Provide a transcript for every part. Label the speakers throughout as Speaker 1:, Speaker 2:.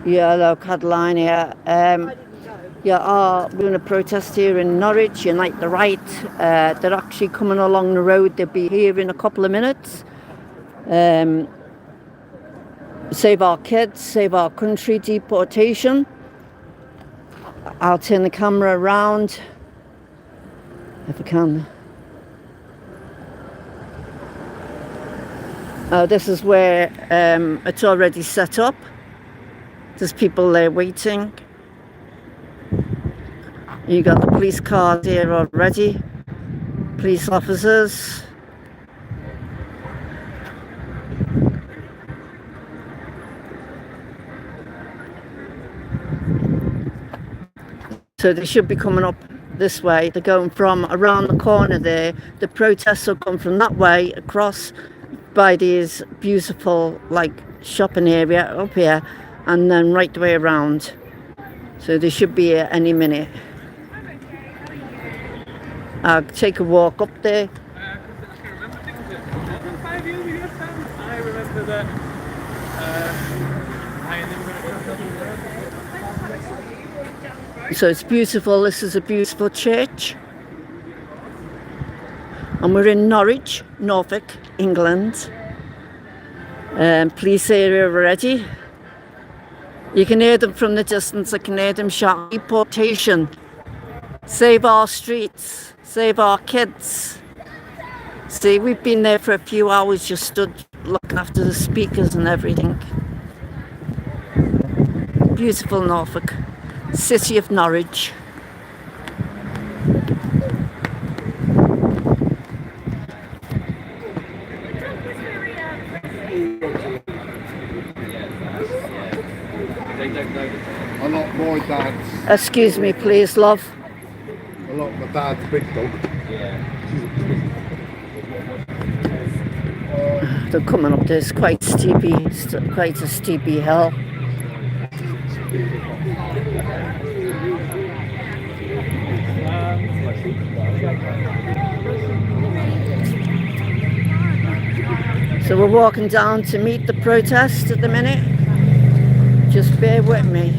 Speaker 1: Yeah, hello, Caroline here. We're going to protest here in Norwich, Unite the Right. They're actually coming along the road. They'll be here in a couple of minutes. Save our kids, save our country, deportation. I'll turn the camera around if I can. This is where it's already set up. There's people there waiting. You got the police cars here already. Police officers. So they should be coming up this way. They're going from around the corner there. The protests will come from that way across by these beautiful shopping area up here and then right the way around. So they should be here any minute. I'll take a walk up there.
Speaker 2: I remember that.
Speaker 1: So it's beautiful. This is a beautiful church. And we're in Norwich, Norfolk, England. Police area already. You can hear them from the distance. I can hear them shout, deportation. Save our streets. Save our kids. See, we've been there for a few hours, just stood looking after the speakers and everything. Beautiful Norfolk, city of Norwich.
Speaker 3: I like my dad's.
Speaker 1: Excuse me, please, love.
Speaker 3: I like my dad's big dog.
Speaker 1: They're coming up this quite steepy, quite a steepy hill. So we're walking down to meet the protest at the minute. Just bear with me.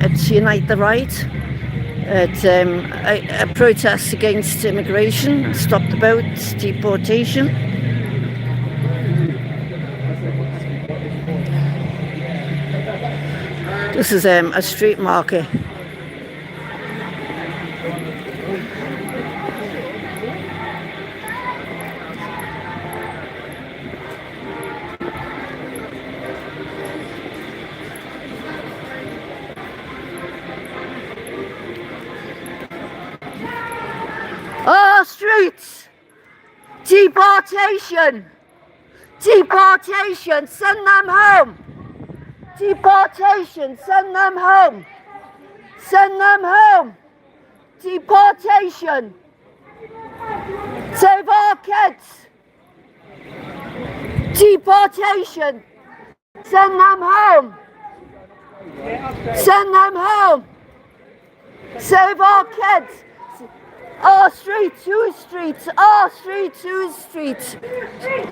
Speaker 1: It's Unite the Right. It's a protest against immigration, stop the boats, deportation. This is a street market. Oh, streets! Deportation! Deportation! Send them home! Deportation! Send them home! Send them home! Deportation! Save our kids! Deportation! Send them home! Send them home! Save our kids! Our streets, whose streets? Our streets, whose streets?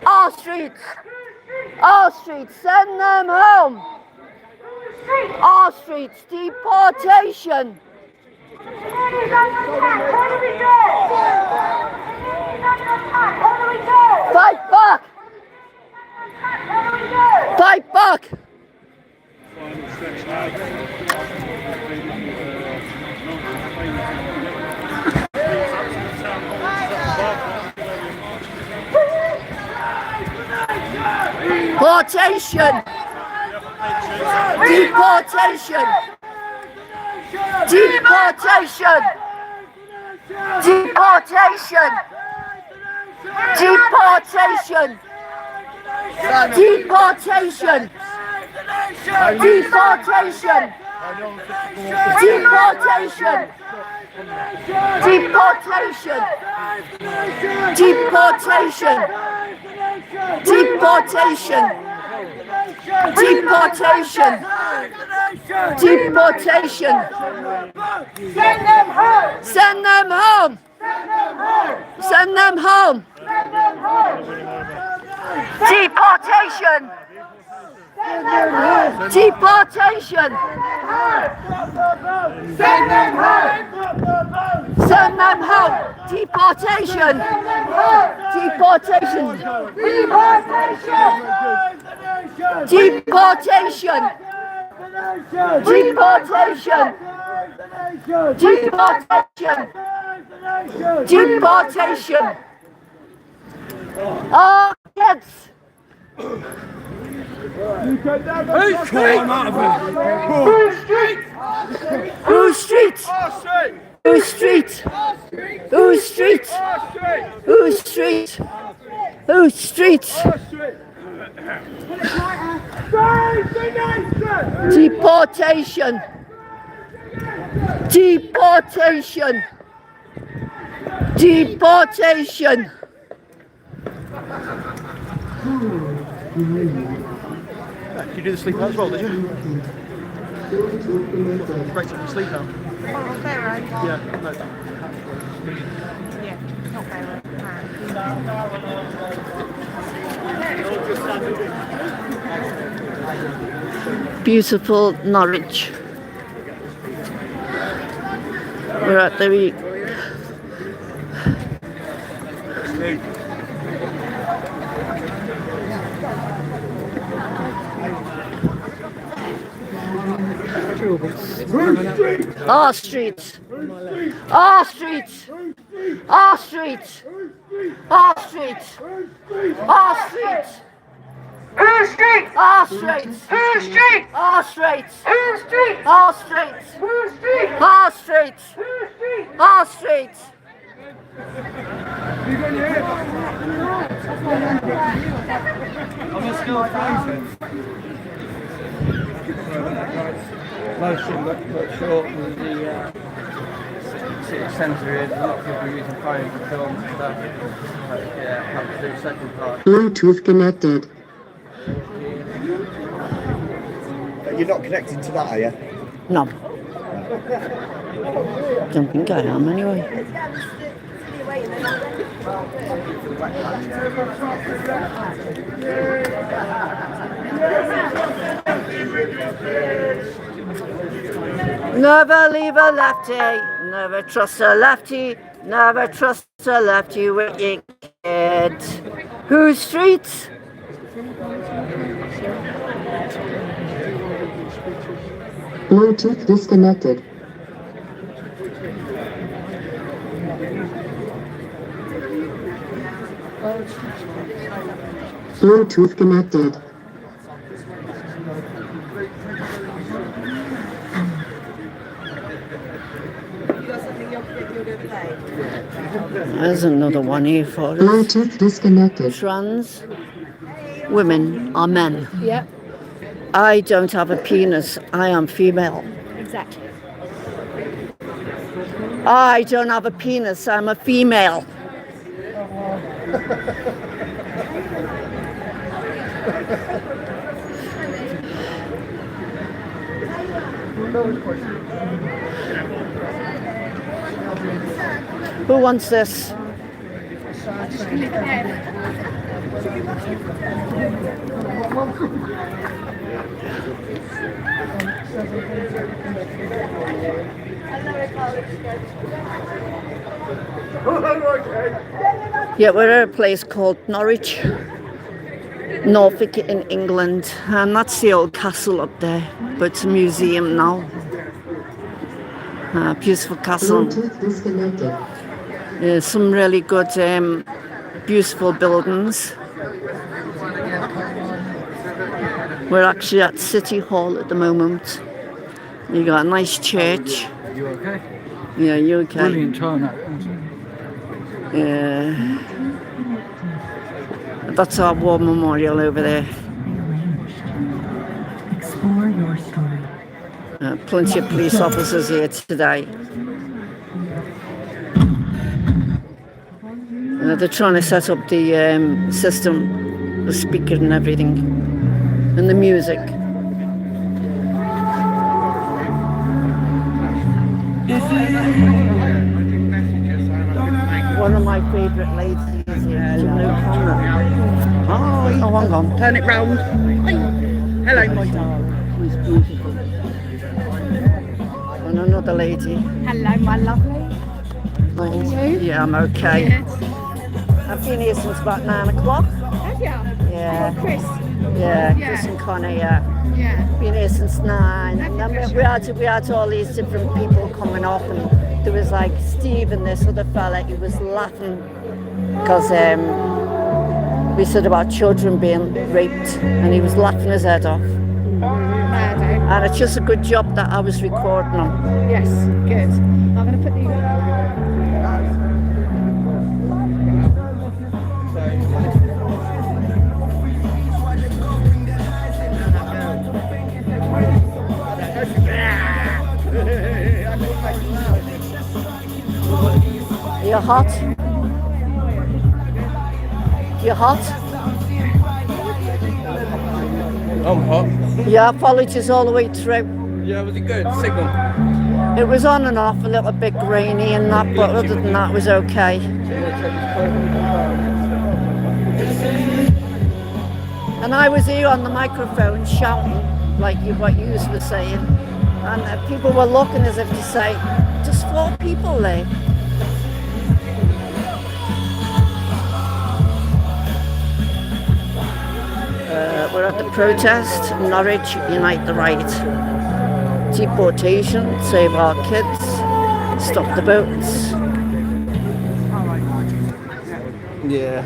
Speaker 1: Our streets. Our streets, send them home. Our streets, deportation. Fight back. Fight back. Deportation! Deportation! Deportation! Deportation! Deportation! Deportation! Deportation! Deportation! Deportation! Deportation! Deportation! Deportation! Deportation!
Speaker 4: Send them home!
Speaker 1: Send them home! Send them home! Deportation! Deportation!
Speaker 4: Send them home!
Speaker 1: Send them home! Deportation! Deportation! Deportation! Deportation! Deportation! Deportation! Oh, kids!
Speaker 2: Who's calling out of it?
Speaker 1: Whose street? Whose street? Whose street? Whose street? Whose street? Deportation! Deportation! Deportation!
Speaker 2: Did you do the sleep out as well, did you? Breaks up the sleep out. Yeah, no.
Speaker 1: Beautiful Norwich. We're at the our streets. Our streets. Our streets. Our streets. Our streets.
Speaker 4: Who street?
Speaker 1: Our streets.
Speaker 4: Who street?
Speaker 1: Our streets.
Speaker 4: Who street?
Speaker 1: Our streets.
Speaker 4: Who street?
Speaker 1: Our streets.
Speaker 4: Who street?
Speaker 1: Our streets.
Speaker 2: I'm a skilled process. Most of them look short with the city centre is. A lot of people are using phones for films and stuff. But yeah, have to do the second part.
Speaker 5: Bluetooth connected.
Speaker 6: You're not connected to that, are you?
Speaker 1: No. Don't think I am anyway. Never leave a lefty, never trust a lefty, never trust a lefty with your kid. Whose streets?
Speaker 5: Bluetooth disconnected. Bluetooth connected.
Speaker 1: There's another one here for us.
Speaker 5: Bluetooth disconnected.
Speaker 1: Trans women are men.
Speaker 7: Yep,
Speaker 1: I don't have a penis. I am female.
Speaker 7: exactly.
Speaker 1: I don't have a penis. I'm a female. Who wants this? Yeah, we're at a place called Norwich, Norfolk in England, and that's the old castle up there, but it's a museum now. Beautiful castle.
Speaker 5: Bluetooth disconnected.
Speaker 1: Some really good, beautiful buildings. We're actually at City Hall at the moment. You got a nice church.
Speaker 2: You okay?
Speaker 1: Yeah, you okay?
Speaker 2: Brilliant turnout.
Speaker 1: Yeah. That's our war memorial over there.
Speaker 5: Explore your story.
Speaker 1: Plenty of police officers here today. They're trying to set up the system, the speaker and everything, and the music. One of my favourite ladies here. Oh, hang on. Turn it round.
Speaker 2: Hello, my darling.
Speaker 1: She's beautiful. And another lady.
Speaker 4: Hello, my lovely.
Speaker 1: Nice.
Speaker 4: you?
Speaker 1: Yeah, I'm okay.
Speaker 4: Good.
Speaker 1: I've been here since about 9 o'clock.
Speaker 4: Have you?
Speaker 1: Yeah.
Speaker 4: Oh, Chris.
Speaker 1: Yeah,
Speaker 4: Yeah.
Speaker 1: Chris and Connor, yeah.
Speaker 4: Yeah.
Speaker 1: Been here since 9. And then we had all these different people coming up, and there was like Steve and this other fella. He was laughing because we said about children being raped, and he was laughing his head off.
Speaker 4: Murder.
Speaker 1: And it's just a good job that I was recording them.
Speaker 4: Yes. Good. I'm going to put the.
Speaker 1: You're hot? You're hot?
Speaker 2: I'm hot.
Speaker 1: Yeah, apologies all the way through.
Speaker 2: Yeah, was it good? Signal.
Speaker 1: It was on and off, a little bit grainy and that, but other than that, it was okay. And I was here on the microphone shouting, like what you were saying, and people were looking as if to say, just 4 people there. We're at the protest, Norwich, Unite the Right. Deportation, save our kids, stop the boats.
Speaker 2: Yeah.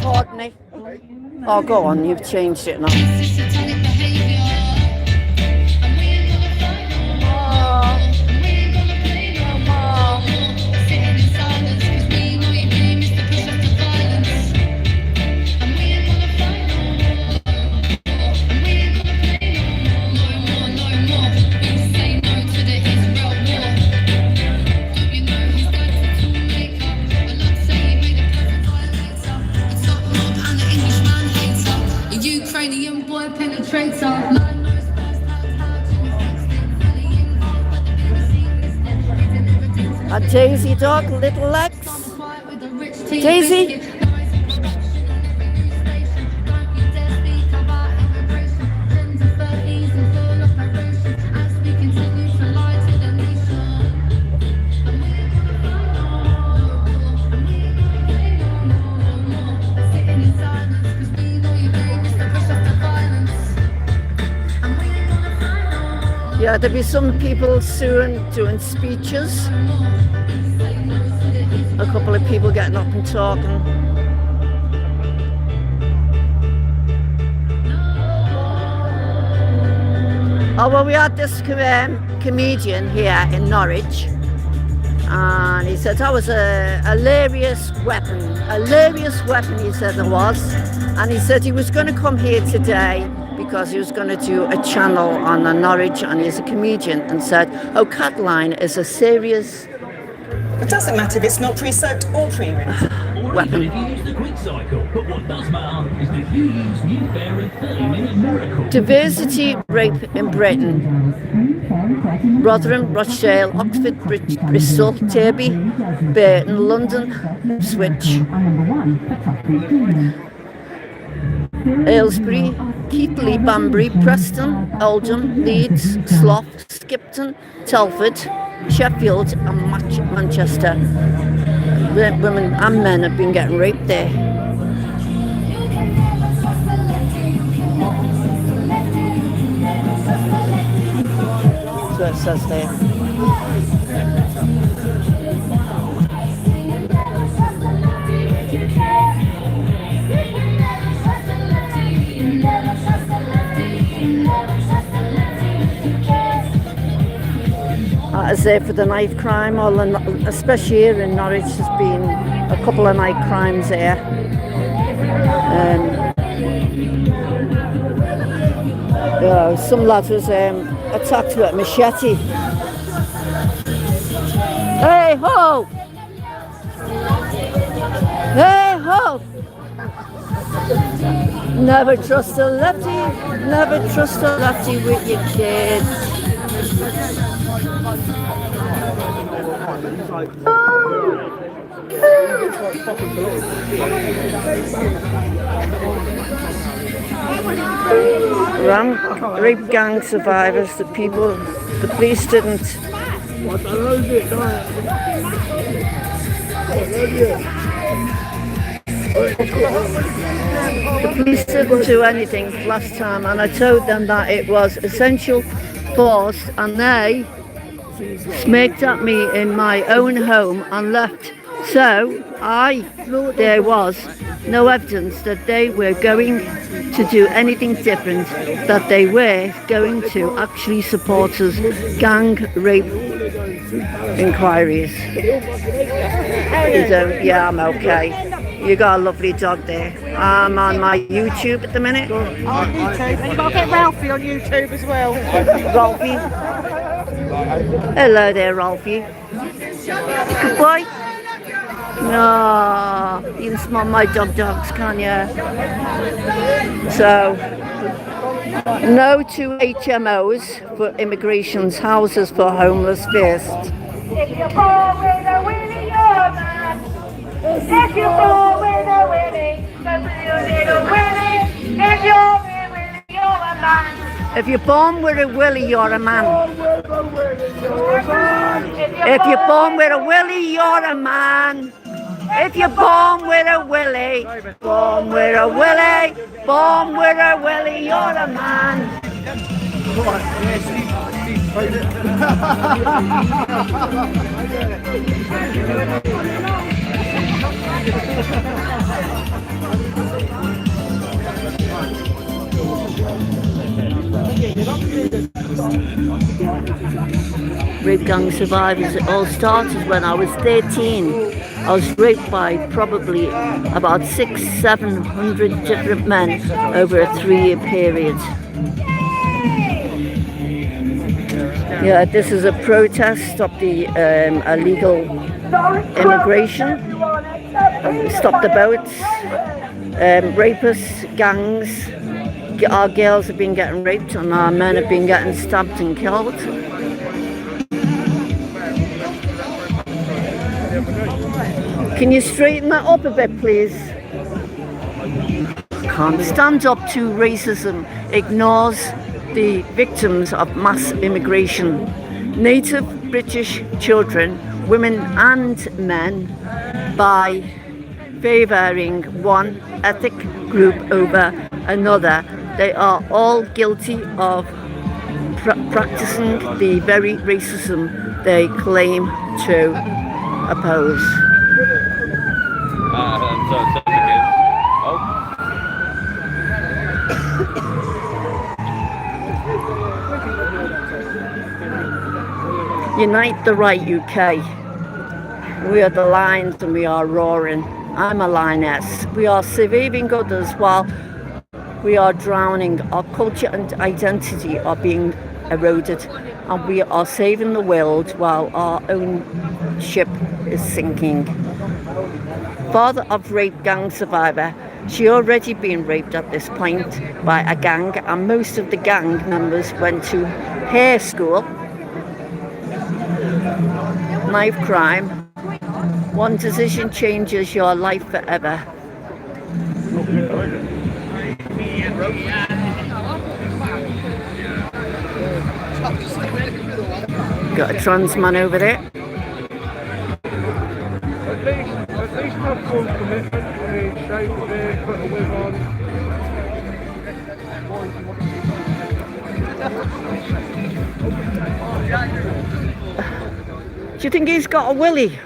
Speaker 1: Courtney. Oh, go on, you've changed it now.
Speaker 7: Ukrainian boy penetrator.
Speaker 1: A Daisy dog, little legs. Daisy. Yeah, there'll be some people soon doing speeches. A couple of people getting up and talking. Oh, well, we had this comedian here in Norwich, and he said that was a hilarious weapon, he said it was. And he said he was going to come here today because he was going to do a channel on the Norwich, and he's a comedian, and said, oh, Cataline is a serious
Speaker 8: It doesn't matter if it's not pre-soaked or pre-rinsed.
Speaker 1: weapon.
Speaker 9: If you use the quick cycle, but what does matter is that you use new Fairy 30-minute miracle.
Speaker 1: Diversity rape in Britain. Rotherham, Rochdale, Oxford, Bristol, Derby, Burton, London, Ipswich, Aylesbury, Keighley, Banbury, Preston, Oldham, Leeds, Slough, Skipton, Telford, Sheffield and Manchester. Women and men have been getting raped there. So it says there. As there for the knife crime, especially here in Norwich, there's been a couple of knife crimes there. Some lad was attacked with a machete. Hey ho! Hey ho! Never trust a lefty, never trust a lefty with your kids. Rape gang survivors, the police didn't. The police didn't do anything last time, and I told them that it was essential force, and they smirked at me in my own home and left. So there was no evidence that they were going to do anything different, that they were going to actually support us gang rape inquiries. You don't? Yeah, I'm okay. You got a lovely dog there. I'm on my YouTube at the minute.
Speaker 7: On YouTube, and you've got to get Ralphie on YouTube as well.
Speaker 1: Ralphie. Hello there, Ralphie. Good boy. No, you can smell my dogs, can't you? So, no to HMOs for immigrations, houses for homeless first.
Speaker 10: If you fall with a Willie, you're a man. If you fall with a Willie, that's a little Willie. If you're with Willie, you're a man.
Speaker 1: If you're born with a Willie, you're a man. If you're born with a Willie, you're a man. If you're born with a Willie, born with a Willie, born with a Willie, you're a man. Rape gang survivors, it all started when I was 13. I was raped by probably about 600-700 different men over a 3-year period. Yeah, this is a protest of the illegal immigration. Stop the boats. Rapists, gangs. Our girls have been getting raped and our men have been getting stabbed and killed. Can you straighten that up a bit, please? Can't stand up to racism, ignores the victims of mass immigration, native British children, women and men, by favouring one ethnic group over another. They are all guilty of practicing the very racism they claim to oppose. Unite the Right UK. We are the lions and we are roaring. I'm a lioness. We are surviving others while we are drowning. Our culture and identity are being eroded, and we are saving the world while our own ship is sinking. Father of rape gang survivor. She already been raped at this point by a gang, and most of the gang members went to hair school. Knife crime. One decision changes your life forever. Got a trans man over there.
Speaker 3: At least have full commitment. I mean, shave there, put a wig on.
Speaker 1: Do you think he's got a willy?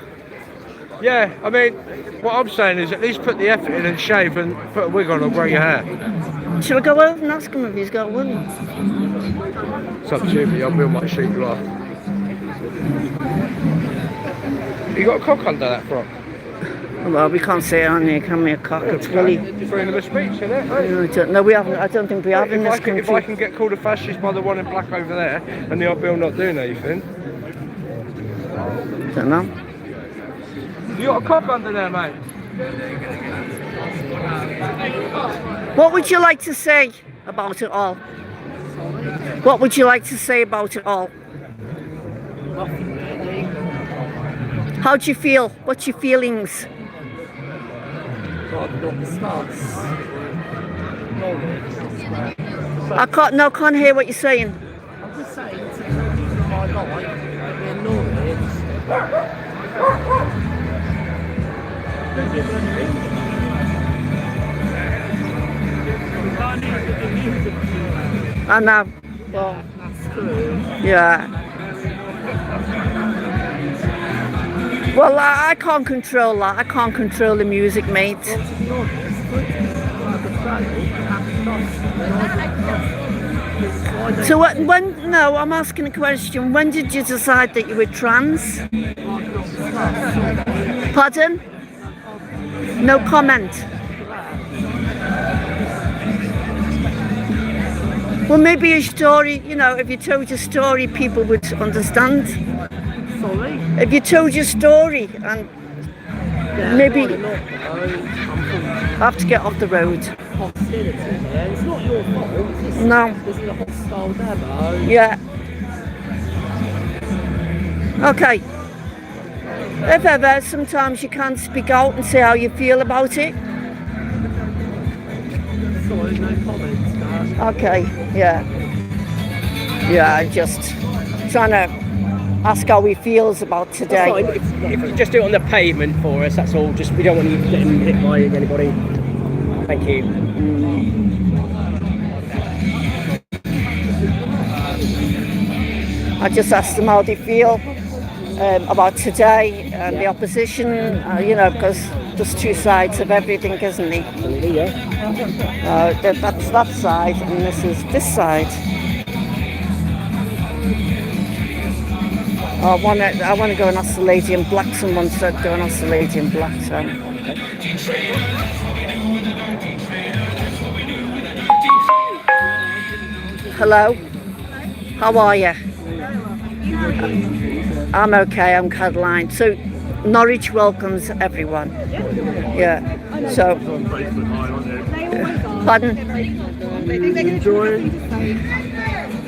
Speaker 3: Yeah, I mean, what I'm saying is at least put the effort in and shave and put a wig on or grow your hair.
Speaker 1: Shall I go over and ask him if he's got a willy?
Speaker 3: It's up to you, but I'll build my sheep off. You got a cock under that frock?
Speaker 1: Well, we can't say it on here, can we? A cock, it's Willie.
Speaker 3: Freedom of speech, isn't it?
Speaker 1: No, we haven't. I don't think we have in this country.
Speaker 3: If I can get called a fascist by the one in black over there, and the odd bill not doing anything.
Speaker 1: Don't know.
Speaker 3: You got a cop under there, mate.
Speaker 1: What would you like to say about it all? What would you like to say about it all? How do you feel? What's your feelings? I can't hear what you're saying.
Speaker 2: I'm just saying, it's my life in Norwich.
Speaker 1: I know.
Speaker 2: Well, that's true.
Speaker 1: Yeah. Well, I can't control that. I can't control the music, mate.
Speaker 2: Well, to be honest,
Speaker 1: So when? No, I'm asking a question. When did you decide that you were trans? Pardon? No comment. Well, maybe your story, you know, if you told your story, people would understand.
Speaker 2: Sorry?
Speaker 1: If you told your story, and maybe I have to get off the road.
Speaker 2: Hostility here. It's not your fault.
Speaker 1: No.
Speaker 2: This is a hostile demo.
Speaker 1: Yeah. Okay. If ever, sometimes you can't speak out and say how you feel about it.
Speaker 2: Sorry, no comments, man.
Speaker 1: Okay, yeah. Yeah, just trying to ask how he feels about today.
Speaker 2: If you just do it on the pavement for us, that's all. Just we don't want you getting hit by anybody. Thank you.
Speaker 1: I just asked them how they feel about today and the opposition, you know, because there's two sides of everything, isn't there? That's that side, and this is this side. I want to go and ask the lady in black. Someone said go and ask the lady in black. So. Hello. How are you? I'm okay. I'm Caroline. So, Norwich welcomes everyone. Yeah. So. Pardon?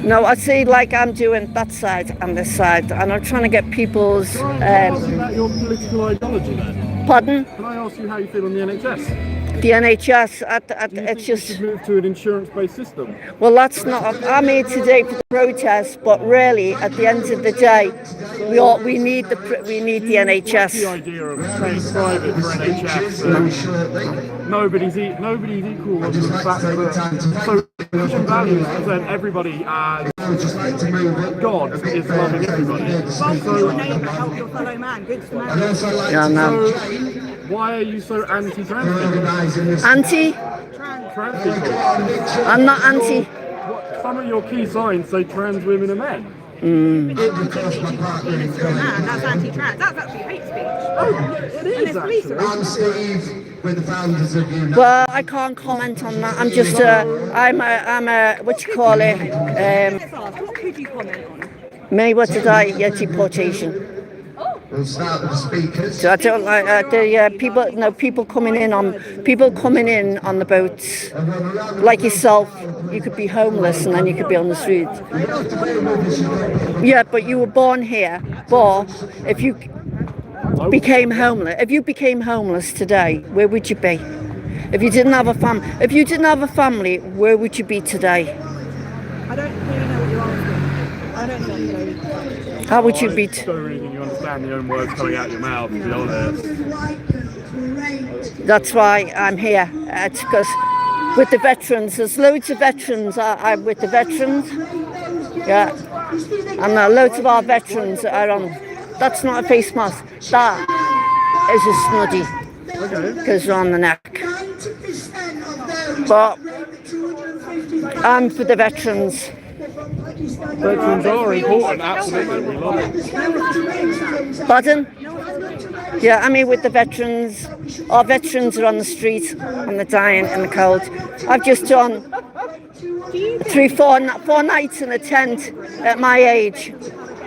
Speaker 1: No, I see. Like I'm doing that side and this side, and I'm trying to get people's.
Speaker 11: Can I ask you about your political ideology then?
Speaker 1: Pardon?
Speaker 11: Can I ask you how you feel on the NHS?
Speaker 1: The NHS,
Speaker 11: You
Speaker 1: it's just.
Speaker 11: should move to an insurance-based system.
Speaker 1: Well, that's not. I'm here today for the protest, but really, at the end of the day, we need the NHS.
Speaker 11: The idea of paying private for NHS. Nobody's equal on the fact that so Christian values present everybody as God is loving everybody. So
Speaker 7: Help your fellow man. Good to know.
Speaker 1: Yeah, no.
Speaker 11: So why are you so anti-trans people?
Speaker 1: Anti?
Speaker 11: Trans people?
Speaker 1: I'm not anti.
Speaker 11: Some of your key signs say trans women are men.
Speaker 7: That's anti-trans. That's actually hate speech.
Speaker 11: Oh, it is actually.
Speaker 6: I'm Steve, we're the founders of Unite.
Speaker 1: Well, I can't comment on that. I'm just I'm a what you call it?
Speaker 7: What could you comment on?
Speaker 1: Me, what did I? Yeah, deportation.
Speaker 6: We'll start with the speakers.
Speaker 1: So I don't like the people. No, people coming in on the boats, like yourself. You could be homeless and then you could be on the street. Yeah, but you were born here. But if you became homeless today, where would you be? If you didn't have a family, where would you be today?
Speaker 7: I don't really know what you're asking. I don't know.
Speaker 1: How would you be?
Speaker 11: I don't really think you understand the own words coming out your mouth, to be honest.
Speaker 1: That's why I'm here. It's because with the veterans, there's loads of veterans. I'm with the veterans. Yeah, and loads of our veterans are on. That's not a face mask. That is a snuddy. Because they're on the neck. But I'm for the veterans.
Speaker 11: Veterans are important, absolutely. We love it.
Speaker 1: Pardon? Yeah, I mean, with the veterans, our veterans are on the street and they're dying in the cold. I've just done 4 nights in a tent at my age.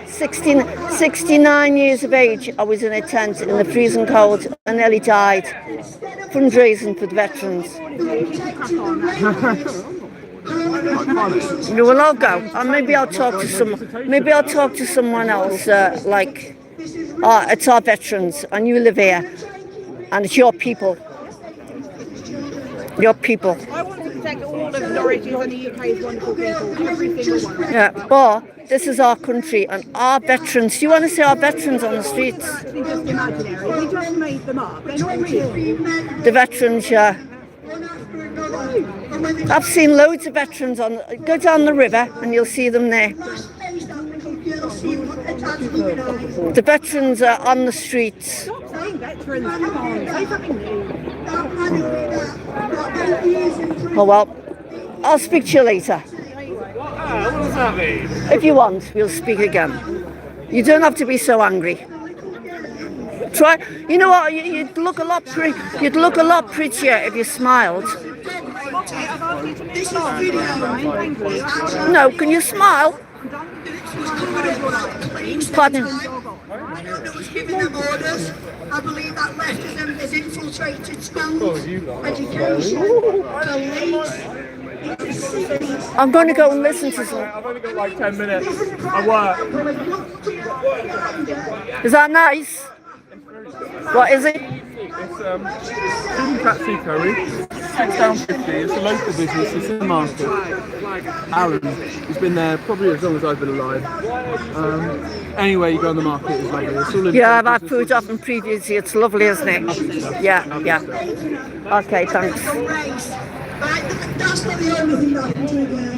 Speaker 1: 69 years of age, I was in a tent in the freezing cold and nearly died. Fundraising for the veterans. Well, I'll go, and maybe I'll talk to someone else. It's our veterans, and you live here, and it's your people. Your people.
Speaker 7: I want to protect all of Norwich and the UK's wonderful people, every single one.
Speaker 1: Yeah, but this is our country, and our veterans. Do you want to see our veterans on the streets?
Speaker 7: They're just imaginary. We just made them up. They're not real.
Speaker 1: The veterans, yeah. I've seen loads of veterans go down the river and you'll see them there. The veterans are on the streets.
Speaker 7: Stop saying veterans, come on, say something new.
Speaker 1: Oh well, I'll speak to you later.
Speaker 3: What does that mean?
Speaker 1: If you want, we'll speak again. You don't have to be so angry. Try. You know what? You'd look a lot prettier if you smiled. No, can you smile? Pardon.
Speaker 10: I don't know who's giving them orders. I believe that leftism has infiltrated schools, education, police.
Speaker 1: I'm going to go and listen to some.
Speaker 11: I've only got like 10 minutes. I work.
Speaker 1: Is that nice? What is it?
Speaker 11: It's Children Cat Sea Curry. £6.50. It's a local business. It's in the market. Alan, he's been there probably as long as I've been alive. Anyway, you go on the market, it's lovely. It's all in
Speaker 1: Yeah, I've had food off in previously. It's lovely, isn't it? Yeah. Okay, thanks.
Speaker 10: That's not the only thing that can do there.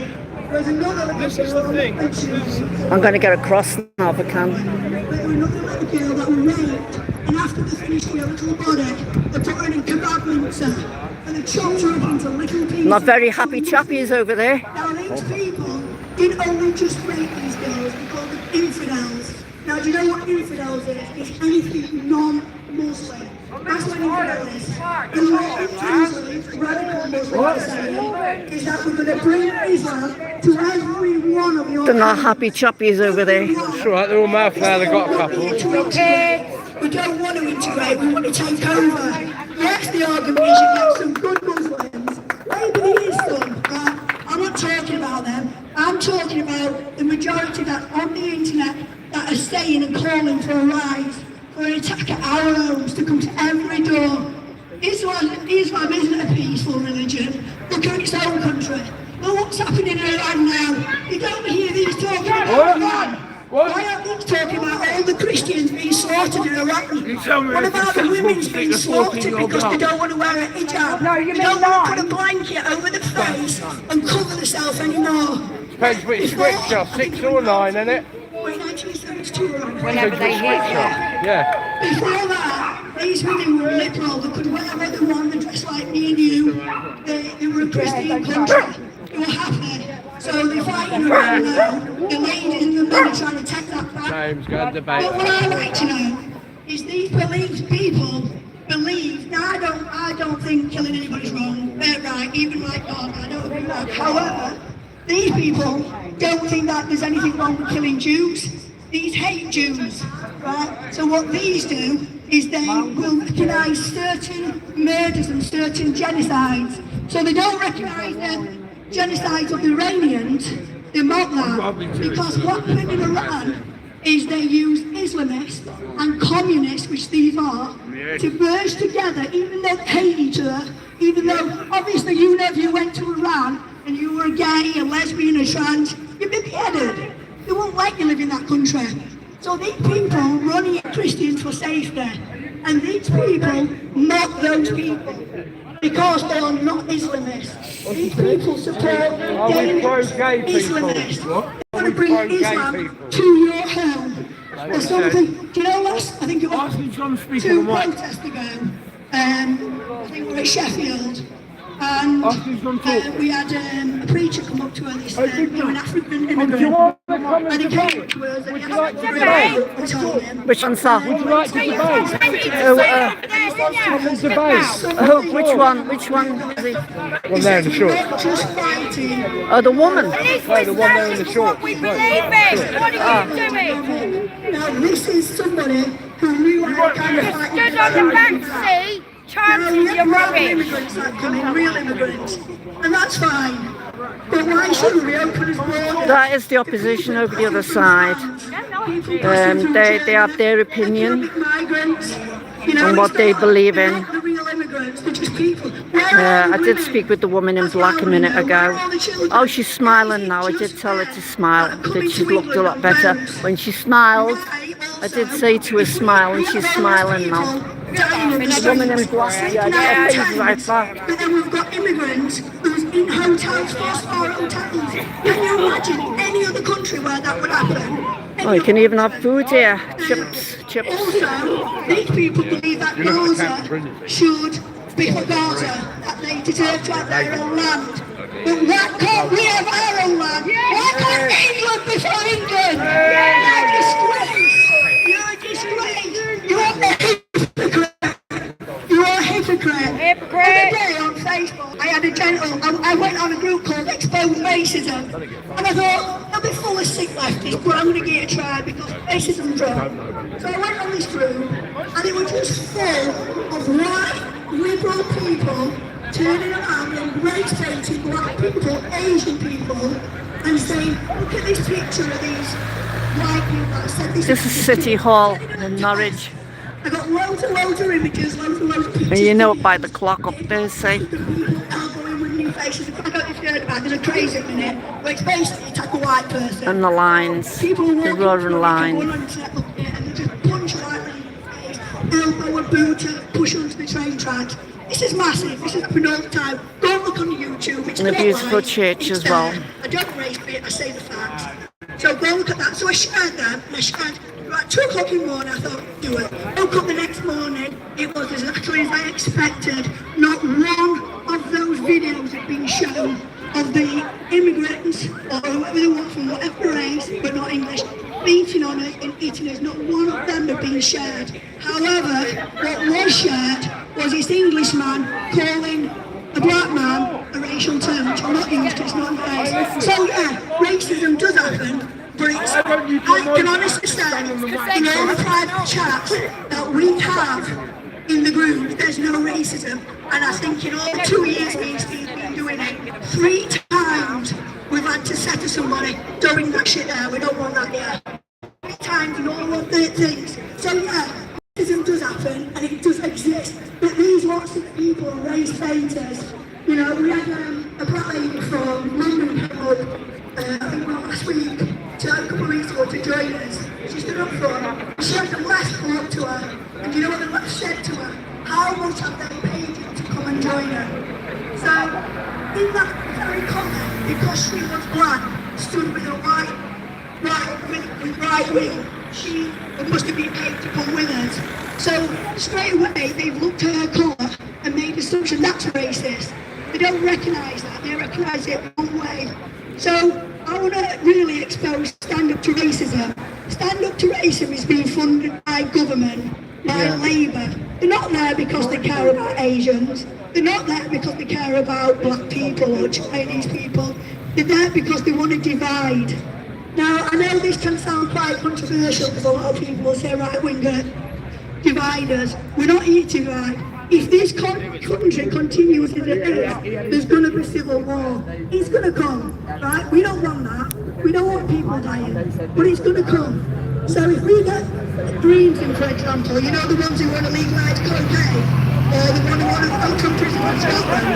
Speaker 10: There's another little girl.
Speaker 1: I'm going to get across now if I can.
Speaker 10: Another little girl that was raped, and after they finished her little body, they put her in kebab mincer, and they chopped her up into little pieces.
Speaker 1: Not very happy chappies over there.
Speaker 10: Now these people didn't only just rape these girls, they called them infidels. Now do you know what infidels is? It's anything non-Muslim. That's what infidel is. And what Muslims, radical Muslims, are saying is that we're going to bring Islam to every one of your
Speaker 1: They're not happy chappies over there.
Speaker 3: It's alright, they're all mouth now, they've got a couple.
Speaker 10: We don't want to integrate, we want to take over. Yes, the argument is you get some good Muslims. Maybe there is some, but I'm not talking about them. I'm talking about the majority that on the internet that are saying and calling for a rise, for an attack at our homes, to come to every door. Islam isn't a peaceful religion. Look at its own country. Look what's happening in Iran now. You don't hear these talking about Iran. Why aren't they talking about all the Christians being slaughtered in Iran? What about the women being slaughtered because they don't want to wear a hijab?
Speaker 7: No, you
Speaker 10: they don't want to put a blanket over the face and cover themselves anymore.
Speaker 3: Depends which scripture, 6 or 9, isn't it?
Speaker 7: Whenever they hit you.
Speaker 3: Yeah.
Speaker 10: Before that, these women were liberal. They could wear whatever they want, they dressed like me and you. They were a Christian country. They were happy. So they're fighting around now. The ladies and the men are trying to take that back.
Speaker 3: James, go and debate.
Speaker 10: But what I like to know is these people believe. Now I don't think killing anybody's wrong. They're right, even like God. I don't agree with that. However, these people don't think that there's anything wrong with killing Jews. These hate Jews, right? So what these do is they will recognise certain murders and certain genocides. So they don't recognise the genocides of the Iranians, they mock that. Because what happened in Iran is they use Islamists and communists, which these are, to merge together, even though they hate each other, even though, obviously, you know, if you went to Iran and you were gay, a lesbian, a trans, you'd be beheaded. They won't let you live in that country. So these people running Christians for safety, and these people mock those people because they are not Islamists. These people support gay Islamists. They want to bring Islam to your home. There's something, do you know last, I think it was 2 protests ago, I think we're at Sheffield, and we had a preacher come up to her, an African immigrant, And he came up to us and he asked me to told him.
Speaker 1: Which one's that?
Speaker 11: Would you like to debate?
Speaker 1: Which one? Which one? Is he?
Speaker 3: One there in the shorts.
Speaker 10: Just fighting.
Speaker 1: Oh, the woman.
Speaker 3: No, the one there in the shorts.
Speaker 10: Now this is somebody who knew I kind of fight.
Speaker 7: Stood on the back seat, chanting your rubbish.
Speaker 10: Immigrants that come in, real immigrants, and that's fine. But why shouldn't we open his borders?
Speaker 1: That is the opposition over the other side. They have their opinion on what they believe in. I did speak with the woman in black a minute ago. Oh, she's smiling now. I did tell her to smile. That she looked a lot better when she smiled. I did say to her smile, and she's smiling now. The woman in black, yeah, her face right back.
Speaker 10: But then we've got immigrants who's in hotels, 4-star hotels. Can you imagine any other country where that would happen?
Speaker 1: Oh, you can even have food here. Chips.
Speaker 10: Also, these people believe that Gaza should be for Gaza, that they deserve to have their own land. But why can't we have our own land? Why can't England be for England? You're a disgrace. You're a hypocrite. You're a hypocrite. Every day on Facebook, I had a I went on a group called Expose Racism, and I thought, I'll be full of sick lefties, but I'm going to give it a try because racism's wrong. So I went on this group, and it was just full of white, liberal people turning around and race-baiting black people, Asian people, and saying, look at this picture of these white people that said this.
Speaker 1: This is City Hall in Norwich.
Speaker 10: I got loads and loads of images, loads of pictures.
Speaker 1: And you know it by the clock up there, say.
Speaker 10: Elbowing with new faces. I don't know if you heard about it. There's a craze at the minute where it's basically attack a white person.
Speaker 1: And the lines, the roaring line.
Speaker 10: And they just punch a white man in the face, elbow a boot, push onto the train tracks. This is massive. This is happening all the time. Go and look on YouTube. It's
Speaker 1: And a
Speaker 10: not
Speaker 1: beautiful
Speaker 10: right.
Speaker 1: church
Speaker 10: It's
Speaker 1: as well.
Speaker 10: there. I don't race bait, I say the facts. So go look at that. So I shared them, and I shared, right, 2 o'clock in the morning, I thought, do it. Woke up the next morning, it was exactly as I expected. Not one of those videos had been shown of the immigrants, or whoever they were from whatever race, but not English, beating on us and eating us. Not one of them had been shared. However, what was shared was this Englishman calling a black man a racial term, which I'm not used to, it's not nice. So yeah, racism does happen, but it's, I can honestly say, in all the private chats that we have in the group, there's no racism. And I think in all the 2 years we've been doing it, 3 times we've had to say to somebody, don't that shit there, we don't want that here. 3 times in all of the things. So yeah, racism does happen and it does exist, but these lots of people, race fainters, you know, we had a black lady from London came up, I think last week, a couple of weeks ago to join us. She stood up front, she had the left come up to her, and you know what the left said to her? How much have they paid you to come and join her? So, in that very comment, because she was black, stood with a right wing, she must have been paid to come with us. So straight away they've looked at her colour and made assumption that's racist. They don't recognise that, they recognise it one way. So I want to really expose Stand Up to Racism. Stand Up to Racism is being funded by government, by Labour. They're not there because they care about Asians. They're not there because they care about black people or Chinese people. They're there because they want to divide. Now, I know this can sound quite controversial because a lot of people will say right-winger dividers. We're not here to divide. If this country continues as it is, there's going to be civil war. It's going to come, right? We don't want that. We don't want people dying, but it's going to come. So if we get Greens in, for example, you know the ones who want to legalise cocaine, or the one who want to open prison in Scotland,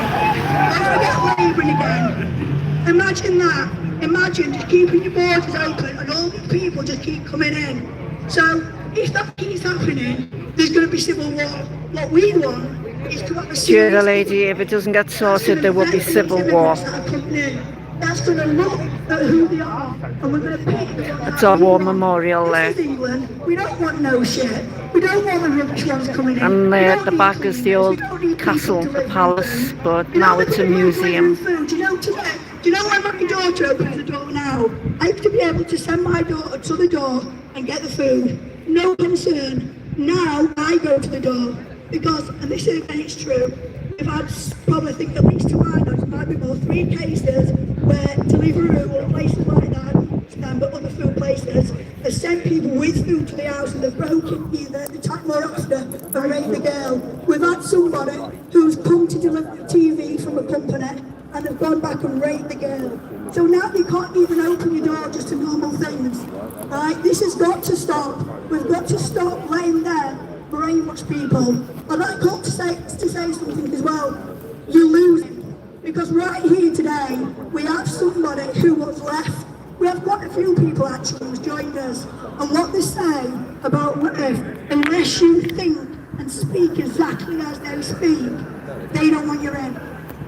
Speaker 10: we're going to get Labour again. Imagine that. Imagine just keeping your borders open and all these people just keep coming in. So if that keeps happening, there's going to be civil war. What we want is to have a
Speaker 1: Dear the lady, if it doesn't get sorted, there will be civil war.
Speaker 10: That's going to look at who they are, and we're going to pick them.
Speaker 1: That's our war memorial there.
Speaker 10: This is England. We don't want no shit. We don't want the rubbish ones coming in.
Speaker 1: And at the back is the old castle, the palace, but now it's a museum.
Speaker 10: Do you know today? Do you know when my daughter opens the door now? I have to be able to send my daughter to the door and get the food. No concern. Now I go to the door because, and this is again, it's true, we've had probably think at least to my knowledge, might be more, 3 cases where Deliveroo or places like that, but other food places, have sent people with food to the house and they've broken either the time or after and raped the girl. We've had somebody who's come to deliver TV from a company and have gone back and raped the girl. So now you can't even open your door just to normal things, right? This has got to stop. We've got to stop letting them brainwash people. I'd like to say something as well. You're losing. Because right here today, we have somebody who was left. We have quite a few people actually who's joined us. And what they say about life, unless you think and speak exactly as they speak, they don't want you in.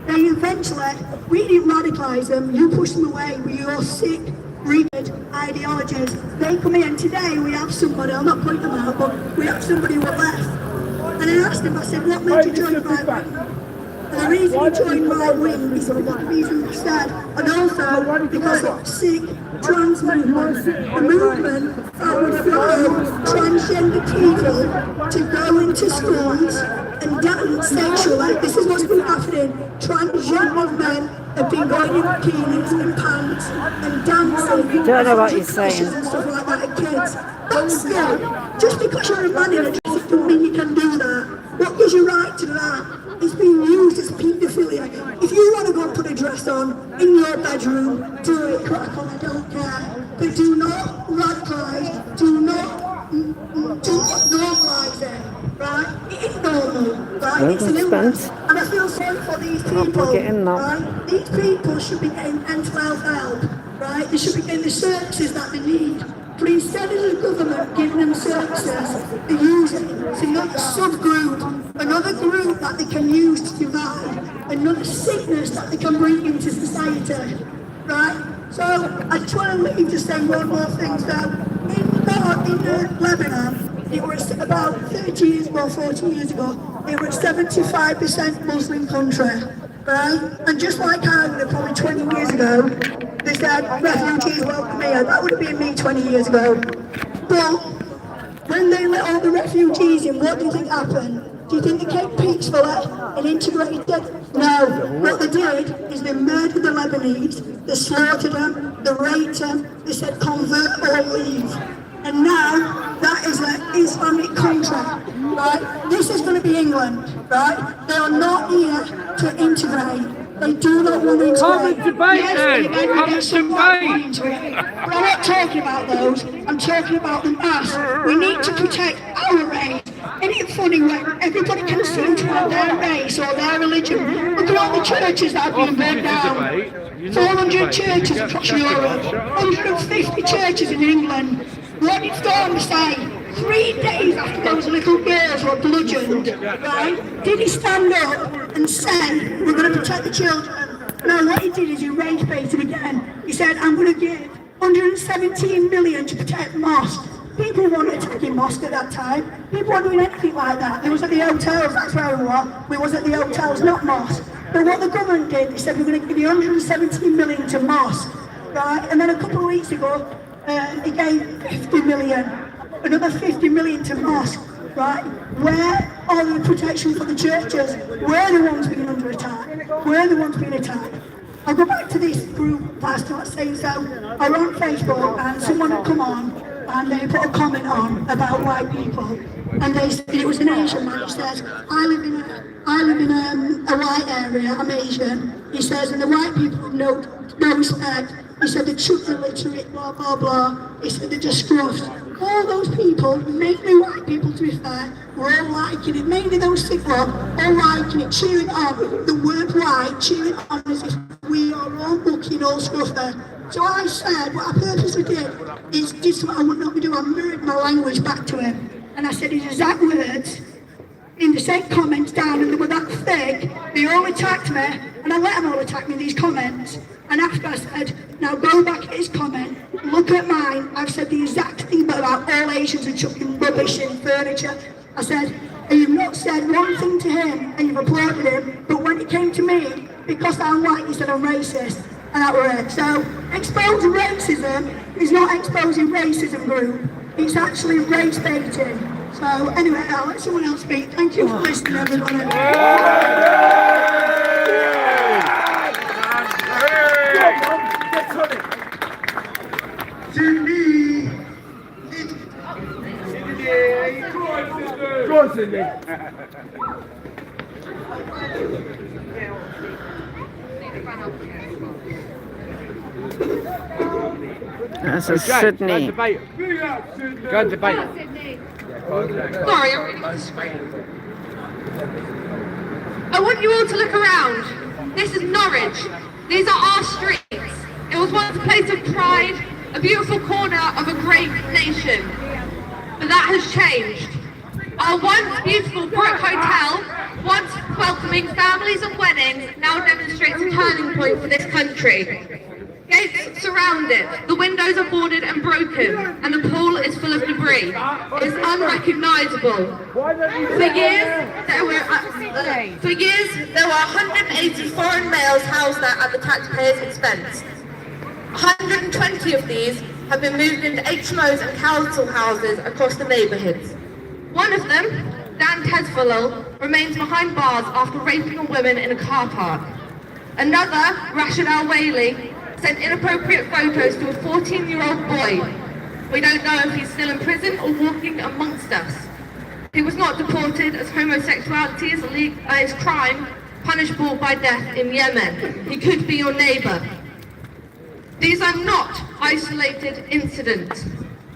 Speaker 10: They eventually, we didn't radicalise them, you push them away with your sick, rigid ideologies. They come in, and today we have somebody, I'll not point them out, but we have somebody who left. And I asked him, I said, what made you join right wing? And the reason he joined right wing is for what reason he said, and also because of sick trans movement, a movement that would allow transgender people to go into schools and dance sexually. This is what's been happening. Transgender men have been going in bikinis and pants and dancing.
Speaker 1: Don't know what you're saying.
Speaker 10: And stuff like that at kids. That's good. Just because you're a man in a dress, it doesn't mean you can do that. What gives you right to do that? It's being used as paedophilia. If you want to go and put a dress on in your bedroom, do it, crack on, I don't care. But do not radicalise, do not normalise it, right? It is normal, right? It's an illness. And I feel sorry for these people, right? These people should be getting mental health help, right? They should be getting the services that they need. But instead of the government giving them services, they use it to another subgroup, another group that they can use to divide, another sickness that they can bring into society, right? So I just want to leave just saying one more thing. So in Lebanon, it was about 30 years ago, 40 years ago, it was 75% Muslim country, right? And just like Ireland, probably 20 years ago, they said refugees welcome here. That would have been me 20 years ago. But when they let all the refugees in, what do you think happened? Do you think they came peacefully and integrated? No. What they did is they murdered the Lebanese, they slaughtered them, they raped them, they said convert or leave. And now that is an Islamic country, right? This is going to be England, right? They are not here to integrate. They do not want to integrate.
Speaker 3: Come and debate then! Come and debate!
Speaker 10: But I'm not talking about those, I'm talking about the mass. We need to protect our race. Isn't it funny when everybody can seem to have their race or their religion? Look at all the churches that have been burned down. 400 churches across Europe, 150 churches in England. What did Storm say? 3 days after those little girls were bludgeoned, right? Did he stand up and say, we're going to protect the children? No, what he did is he rage baited again. He said, I'm going to give 117 million to protect mosques. People weren't attacking mosques at that time. People weren't doing anything like that. They was at the hotels, that's where we were. We was at the hotels, not mosques. But what the government did, they said, we're going to give you 117 million to mosques, right? And then a couple of weeks ago, he gave 50 million, another 50 million to mosques, right? Where are the protection for the churches? We're the ones being under attack. We're the ones being attacked. I'll go back to this group that I started saying, so I were on Facebook and someone had come on and they put a comment on about white people. And they said, it was an Asian man, he says, I live in a white area, I'm Asian. He says, and the white people have no respect. He said the children are illiterate, blah, blah, blah. He said they're just scruffed. All those people, mainly white people to be fair, were all liking it. Mainly those sick ones, all liking it, cheering on. The word white, cheering on as if we are all looking all scruffy. So I said, what I purposely did something I would not be doing. I mirrored my language back to him. And I said his exact words in the same comments down, and they were that thick, they all attacked me, and I let them all attack me in these comments. And after I said, now go back at his comment, look at mine, I've said the exact thing about all Asians are chucking rubbish in furniture. I said, and you've not said one thing to him, and you've applauded him, but when it came to me, because I'm white, you said I'm racist. and that were it. So exposing racism is not exposing racism group, it's actually race baiting. So anyway, I'll let someone else speak. Thank you for listening, everybody.
Speaker 11: Go on, Cindy.
Speaker 1: That's a Sydney.
Speaker 3: Go and debate.
Speaker 7: Sorry, I'm really I want you all to look around. This is Norwich. These are our streets. It was once a place of pride, a beautiful corner of a great nation. But that has changed. Our once beautiful brick hotel, once welcoming families and weddings, now demonstrates a turning point for this country. Gates surround it, the windows are boarded and broken, and the pool is full of debris. It's unrecognisable. For years, there were 180 foreign males housed there at the taxpayers' expense. 120 of these have been moved into HMOs and council houses across the neighbourhoods. One of them, Dan Tesfalil, remains behind bars after raping a woman in a car park. Another, Rashid Al-Wali, sent inappropriate photos to a 14-year-old boy. We don't know if he's still in prison or walking amongst us. He was not deported as homosexuality is a crime punishable by death in Yemen. He could be your neighbour. These are not isolated incidents.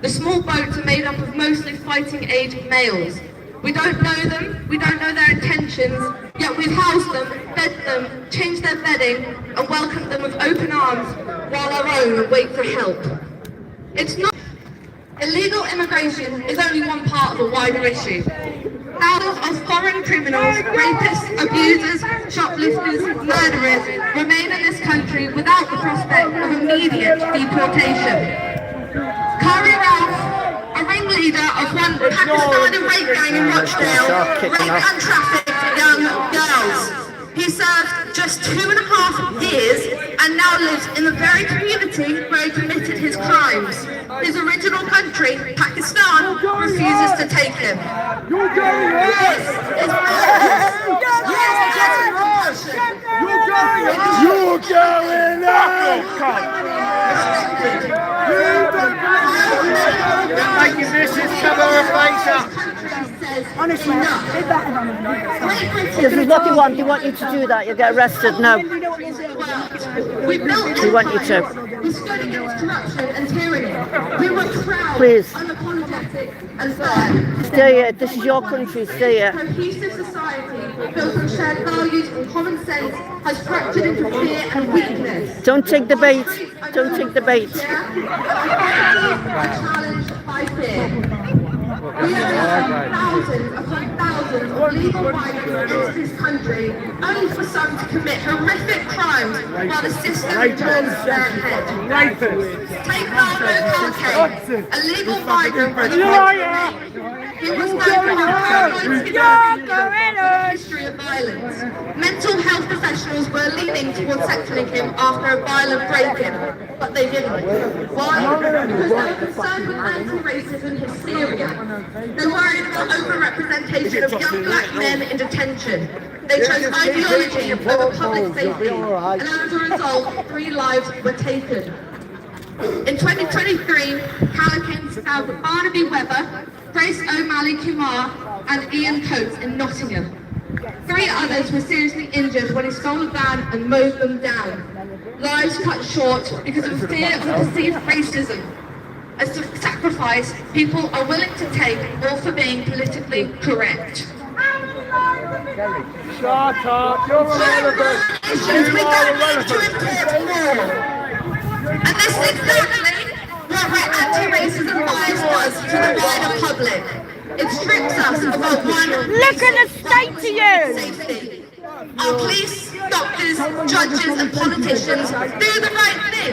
Speaker 7: The small boats are made up of mostly fighting-age males. We don't know them, we don't know their intentions, yet we've housed them, fed them, changed their bedding, and welcomed them with open arms while our own wait for help. It's not... Illegal immigration is only one part of a wider issue. Thousands of foreign criminals, rapists, abusers, shoplifters, murderers remain in this country without the prospect of immediate deportation. Kari Ralph, a ringleader of one Pakistani rape gang in Rochdale, raped and trafficked young girls. He served just 2.5 years and now lives in the very community where he committed his crimes. His original country, Pakistan, refuses to take him.
Speaker 11: You're going
Speaker 7: This is
Speaker 11: You're going
Speaker 3: You're making Mrs. cover her face up.
Speaker 10: Honestly,
Speaker 1: This is what they want. They want you to do that. You'll get arrested. No.
Speaker 10: we
Speaker 1: They want you to.
Speaker 10: We stood against corruption and tyranny. We were proud,
Speaker 1: Please.
Speaker 10: unapologetic, and fair.
Speaker 1: Stay here. This is your country. Stay here.
Speaker 10: Cohesive society built on shared values and common sense has fractured into fear and weakness.
Speaker 1: Don't take the bait. Don't take the bait.
Speaker 10: Are challenged by fear. We have thousands upon thousands of legal migrants into this country, only for some to commit horrific crimes while the system turns their head. Take Marco Calcane, a legal migrant with he was known for a history of violence. Mental health professionals were leaning towards sectioning him after a violent break-in, but they didn't. Why? Because they were concerned with anti-racism hysteria. They're worried about over-representation of young black men in detention. They chose ideology over public safety, and as a result, 3 lives were taken. In 2023, Callaghan stabbed Barnaby Webber, Grace O'Malley Kumar, and Ian Coates in Nottingham. 3 others were seriously injured when he stole a van and mowed them down. Lives cut short because of fear of perceived racism. A sacrifice people are willing to take all for being politically correct.
Speaker 11: Shut up! You're irrelevant!
Speaker 10: We don't need to import more. And this is exactly what anti-racism bias does to the wider public. It strips us of our one...
Speaker 4: Look at the state to you!
Speaker 10: ...safety. Our police, doctors, judges and politicians do the right thing,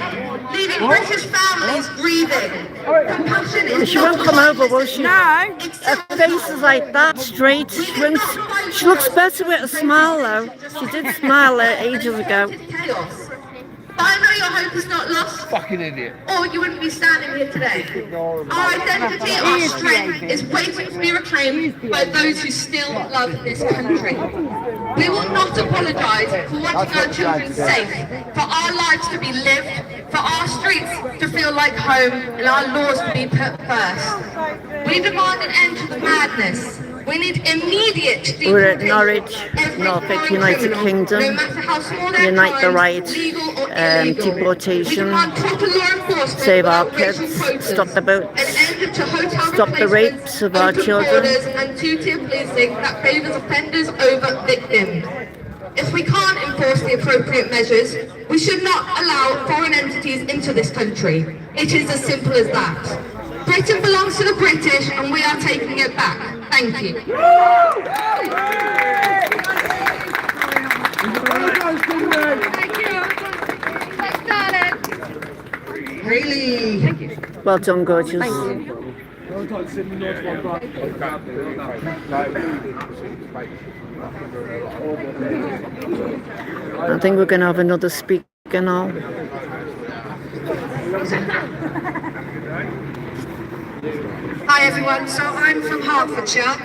Speaker 10: leaving British families grieving. Compassion is
Speaker 1: She won't come over, will she?
Speaker 4: No.
Speaker 1: Her face is like that, straight. She looks better with a smile, though. She did smile there ages ago.
Speaker 10: Chaos.
Speaker 7: But I know your hope is not lost,
Speaker 3: Fucking idiot.
Speaker 7: or you wouldn't be standing here today. Our identity, our strength is waiting to be reclaimed by those who still love this country. We will not apologise for wanting our children safe, for our lives to be lived, for our streets to feel like home, and our laws to be put first. We demand an end to the madness. We need immediate deportation.
Speaker 1: We're at Norwich, Norfolk, United Kingdom.
Speaker 7: No matter how small their
Speaker 1: Unite the
Speaker 7: crimes,
Speaker 1: right,
Speaker 7: legal or illegal.
Speaker 1: deportation,
Speaker 7: We demand proper law enforcement
Speaker 1: save our
Speaker 7: without racial
Speaker 1: kids,
Speaker 7: quotas,
Speaker 1: stop the boats,
Speaker 7: an end to hotel
Speaker 1: stop the
Speaker 7: replacements,
Speaker 1: rapes of our
Speaker 7: open
Speaker 1: children.
Speaker 7: borders, and two-tier policing that favours offenders over victims. If we can't enforce the appropriate measures, we should not allow foreign entities into this country. It is as simple as that. Britain belongs to the British and we are taking it back. Thank you.
Speaker 10: Really?
Speaker 1: Well done, gorgeous. I think we're going to have another speaker now.
Speaker 10: Hi everyone, so I'm from Hertfordshire.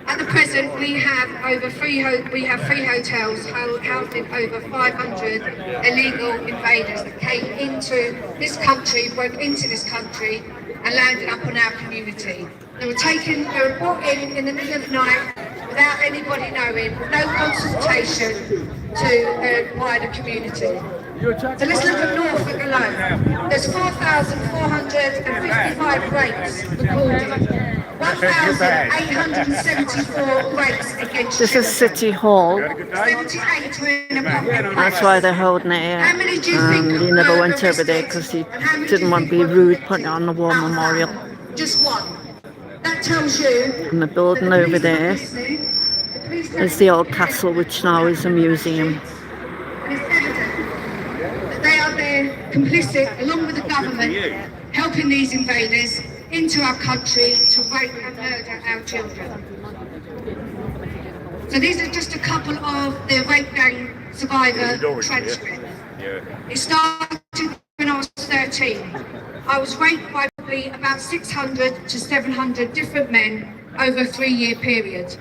Speaker 10: At the present we have three hotels housing over 500 illegal invaders that came into this country, broke into this country and landed up on our community. They were brought in the middle of the night without anybody knowing, no consultation to the wider community. So let's look at Norfolk alone. There's 4,455 rapes recorded. 1,874 rapes against
Speaker 1: This is City Hall.
Speaker 10: 78 were in a public
Speaker 1: That's why they're holding it here.
Speaker 10: How many do you think
Speaker 1: And he never went over there because he didn't want to be rude putting it on the war memorial.
Speaker 10: Just one. That tells you.
Speaker 1: And the building over there is the old castle, which now is a museum.
Speaker 10: They are there complicit, along with the government, helping these invaders into our country to rape and murder our children. So these are just a couple of the rape gang survivor transcripts. It started when I was 13. I was raped by probably about 600 to 700 different men over a 3-year period.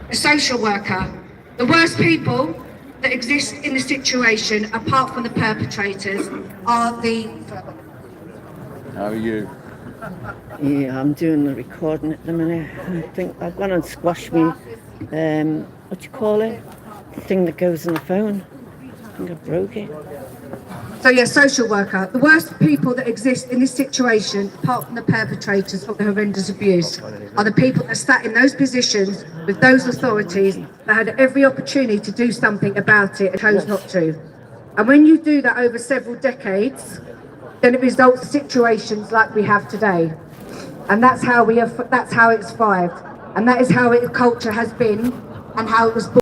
Speaker 10: A social worker. The worst people that exist in the situation, apart from the perpetrators, are the...
Speaker 3: How are you?
Speaker 1: Yeah, I'm doing the recording at the minute. I think I've gone and squashed me, what do you call it? The thing that goes on the phone. I think I broke it.
Speaker 10: So yeah, social worker. The worst people that exist in this situation, apart from the perpetrators of the horrendous abuse, are the people that sat in those positions with those authorities that had every opportunity to do something about it and chose not to. And when you do that over several decades, then it results in situations like we have today. And that's how it's thrived. And that is how culture has been and how it was born.